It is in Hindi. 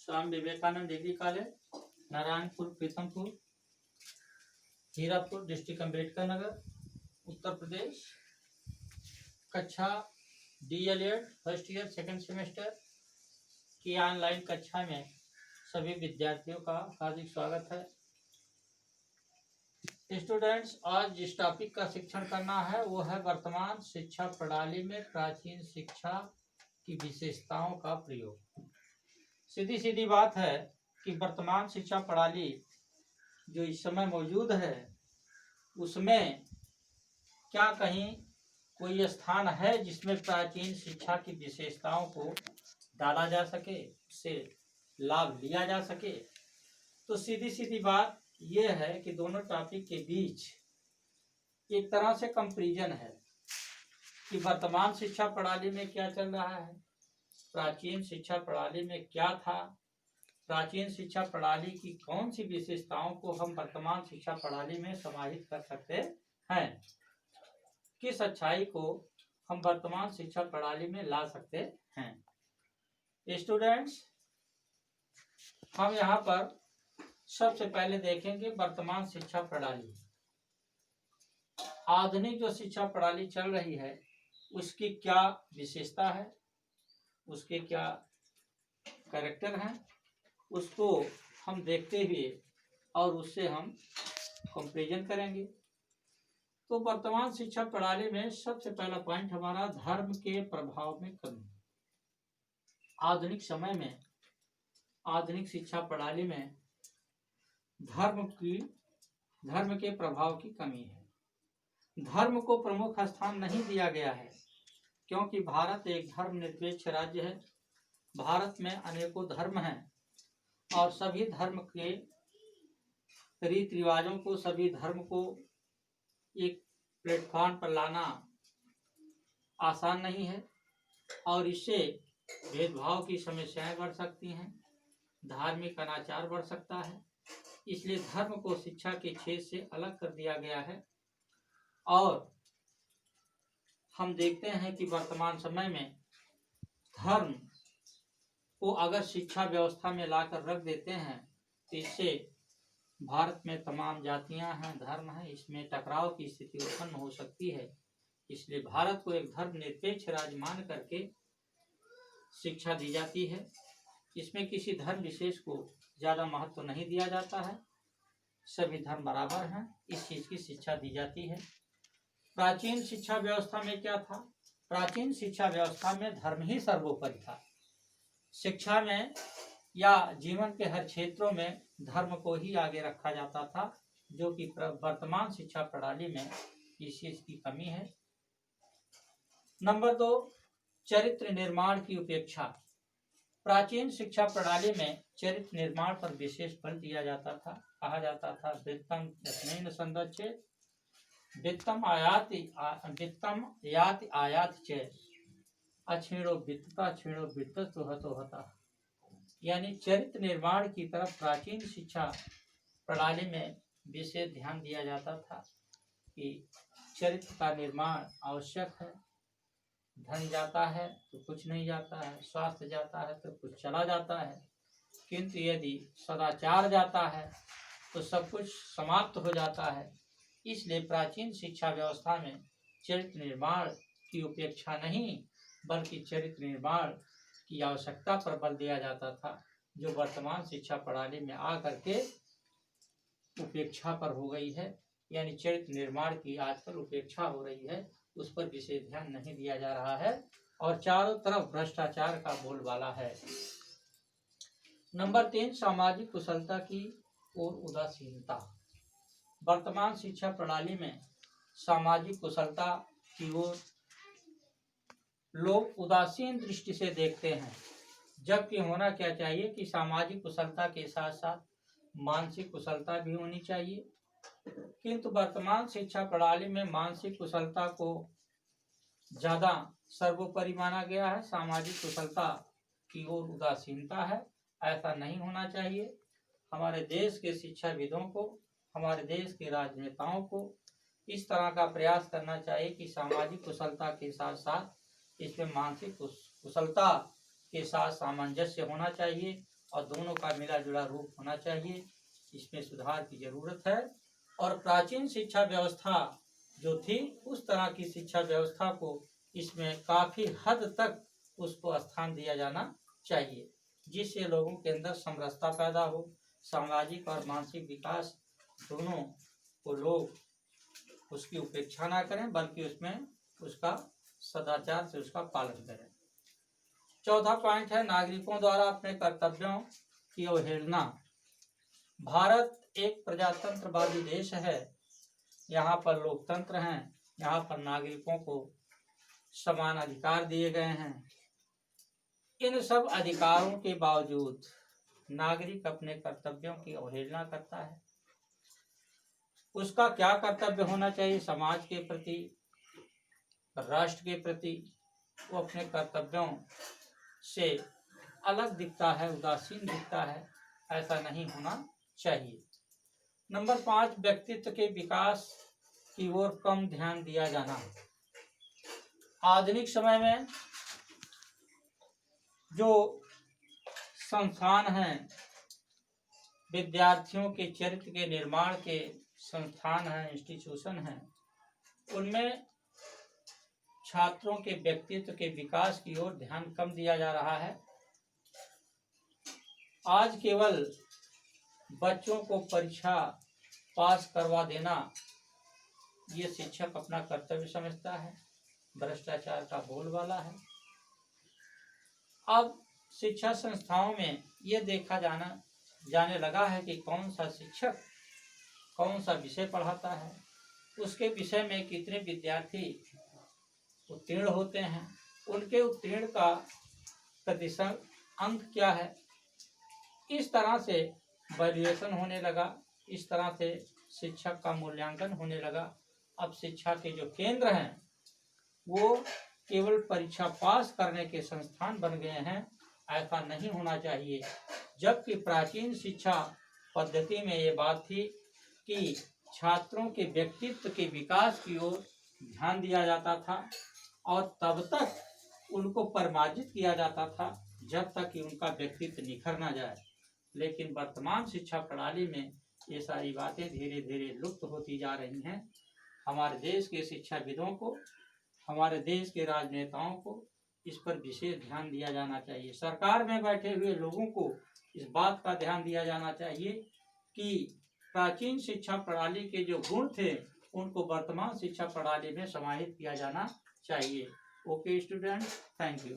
स्वामी Vivekananda degree college, Narayanpur, Pritampur, Hirapur, district Ambedkar Nagar, Uttar Pradesh. कक्षा DLED first year second semester की ऑनलाइन कक्षा में सभी विद्यार्थियों का हार्दिक स्वागत है। स्टूडेंट्स, आज जिस टॉपिक का शिक्षण करना है वो है वर्तमान शिक्षा प्रणाली में प्राचीन शिक्षा की विशेषताओं का प्रयोग। सीधी सीधी बात है कि वर्तमान शिक्षा प्रणाली जो इस समय मौजूद है उसमें क्या कहीं कोई स्थान है जिसमें प्राचीन शिक्षा की विशेषताओं को डाला जा सके, उससे लाभ लिया जा सके। तो सीधी सीधी बात यह है कि दोनों टॉपिक के बीच एक तरह से कंपैरिजन है कि वर्तमान शिक्षा प्रणाली में क्या चल रहा है, प्राचीन शिक्षा प्रणाली में क्या था, प्राचीन शिक्षा प्रणाली की कौन सी विशेषताओं को हम वर्तमान शिक्षा प्रणाली में समाहित कर सकते हैं, किस अच्छाई को हम वर्तमान शिक्षा प्रणाली में ला सकते हैं। स्टूडेंट्स, हम यहाँ पर सबसे पहले देखेंगे वर्तमान शिक्षा प्रणाली। आधुनिक जो शिक्षा प्रणाली चल रही है उसकी क्या विशेषता है, उसके क्या कैरेक्टर हैं, उसको हम देखते हुए और उससे हम कंपैरिजन करेंगे। तो वर्तमान शिक्षा प्रणाली में सबसे पहला पॉइंट हमारा धर्म के प्रभाव में कमी। आधुनिक समय में आधुनिक शिक्षा प्रणाली में धर्म के प्रभाव की कमी है। धर्म को प्रमुख स्थान नहीं दिया गया है क्योंकि भारत एक धर्मनिरपेक्ष राज्य है। भारत में अनेकों धर्म हैं और सभी धर्म के रीति रिवाजों को, सभी धर्म को एक प्लेटफॉर्म पर लाना आसान नहीं है और इससे भेदभाव की समस्याएं बढ़ सकती हैं, धार्मिक अनाचार बढ़ सकता है। इसलिए धर्म को शिक्षा के क्षेत्र से अलग कर दिया गया है और हम देखते हैं कि वर्तमान समय में धर्म को अगर शिक्षा व्यवस्था में लाकर रख देते हैं तो इससे भारत में तमाम जातियां हैं, धर्म हैं, इसमें टकराव की स्थिति उत्पन्न हो सकती है। इसलिए भारत को एक धर्मनिरपेक्ष राज्य मान करके शिक्षा दी जाती है। इसमें किसी धर्म विशेष को ज़्यादा महत्व नहीं दिया जाता है, सभी धर्म बराबर हैं, इस चीज़ की शिक्षा दी जाती है। प्राचीन शिक्षा व्यवस्था में क्या था? प्राचीन शिक्षा व्यवस्था में धर्म ही सर्वोपरि था। शिक्षा में या जीवन के हर क्षेत्रों में धर्म को ही आगे रखा जाता था, जो कि वर्तमान शिक्षा प्रणाली में इस चीज की कमी है। नंबर 2, चरित्र निर्माण की उपेक्षा। प्राचीन शिक्षा प्रणाली में चरित्र निर्माण पर विशेष बल दिया जाता था। कहा जाता था वित्तम यस्मिन् संरक्षेत वित्तम याति आयात च अक्षीणो वित्तता क्षीणो वित्तस्तु हतो हतः। यानी चरित्र निर्माण की तरफ प्राचीन शिक्षा प्रणाली में विशेष ध्यान दिया जाता था कि चरित्र का निर्माण आवश्यक है। धन जाता है तो कुछ नहीं जाता है, स्वास्थ्य जाता है तो कुछ चला जाता है, किंतु यदि सदाचार जाता है तो सब कुछ समाप्त हो जाता है। इसलिए प्राचीन शिक्षा व्यवस्था में चरित्र निर्माण की उपेक्षा नहीं बल्कि चरित्र निर्माण की आवश्यकता पर बल दिया जाता था, जो वर्तमान शिक्षा प्रणाली में आकर के उपेक्षा पर हो गई है। यानी चरित्र निर्माण की आजकल उपेक्षा हो रही है, उस पर विशेष ध्यान नहीं दिया जा रहा है और चारों तरफ भ्रष्टाचार का बोलबाला है। नंबर 3, सामाजिक कुशलता की ओर उदासीनता। वर्तमान शिक्षा प्रणाली में सामाजिक कुशलता की ओर लोग उदासीन दृष्टि से देखते हैं, जबकि होना क्या चाहिए कि सामाजिक कुशलता के साथ साथ मानसिक कुशलता भी होनी चाहिए। किंतु वर्तमान शिक्षा प्रणाली में मानसिक कुशलता को ज़्यादा सर्वोपरि माना गया है, सामाजिक कुशलता की ओर उदासीनता है। ऐसा नहीं होना चाहिए। हमारे देश के शिक्षाविदों को, हमारे देश के राजनेताओं को इस तरह का प्रयास करना चाहिए कि सामाजिक कुशलता के साथ साथ इसमें मानसिक कुशलता के साथ सामंजस्य होना चाहिए और दोनों का मिला जुला रूप होना चाहिए। इसमें सुधार की जरूरत है। और प्राचीन शिक्षा व्यवस्था जो थी उस तरह की शिक्षा व्यवस्था को इसमें काफी हद तक उसको स्थान दिया जाना चाहिए, जिससे लोगों के अंदर समरसता पैदा हो, सामाजिक और मानसिक विकास दोनों को लोग उसकी उपेक्षा ना करें बल्कि उसमें उसका सदाचार से उसका पालन करें। चौथा पॉइंट है नागरिकों द्वारा अपने कर्तव्यों की अवहेलना। भारत एक प्रजातंत्रवादी देश है। यहाँ पर लोकतंत्र हैं, यहाँ पर नागरिकों को समान अधिकार दिए गए हैं। इन सब अधिकारों के बावजूद नागरिक अपने कर्तव्यों की अवहेलना करता है। उसका क्या कर्तव्य होना चाहिए समाज के प्रति, राष्ट्र के प्रति, वो अपने कर्तव्यों से अलग दिखता है, उदासीन दिखता है। ऐसा नहीं होना चाहिए। नंबर 5, व्यक्तित्व के विकास की ओर कम ध्यान दिया जाना। आधुनिक समय में जो संस्थान हैं, विद्यार्थियों के चरित्र के निर्माण के संस्थान हैं, इंस्टीट्यूशन हैं, उनमें छात्रों के व्यक्तित्व के विकास की ओर ध्यान कम दिया जा रहा है। आज केवल बच्चों को परीक्षा पास करवा देना ये शिक्षक अपना कर्तव्य समझता है, भ्रष्टाचार का बोलबाला है। अब शिक्षा संस्थाओं में ये देखा जाने लगा है कि कौन सा शिक्षक कौन सा विषय पढ़ाता है, उसके विषय में कितने विद्यार्थी उत्तीर्ण होते हैं, उनके उत्तीर्ण का प्रतिशत अंक क्या है। इस तरह से वैल्यूएशन होने लगा, इस तरह से शिक्षक का मूल्यांकन होने लगा। अब शिक्षा के जो केंद्र हैं वो केवल परीक्षा पास करने के संस्थान बन गए हैं। ऐसा नहीं होना चाहिए। जबकि प्राचीन शिक्षा पद्धति में ये बात थी कि छात्रों के व्यक्तित्व के विकास की ओर ध्यान दिया जाता था और तब तक उनको परिमार्जित किया जाता था जब तक कि उनका व्यक्तित्व निखर ना जाए। लेकिन वर्तमान शिक्षा प्रणाली में ये सारी बातें धीरे धीरे लुप्त होती जा रही हैं। हमारे देश के शिक्षाविदों को, हमारे देश के राजनेताओं को इस पर विशेष ध्यान दिया जाना चाहिए। सरकार में बैठे हुए लोगों को इस बात का ध्यान दिया जाना चाहिए कि प्राचीन शिक्षा प्रणाली के जो गुण थे उनको वर्तमान शिक्षा प्रणाली में समाहित किया जाना चाहिए। Okay student, thank you.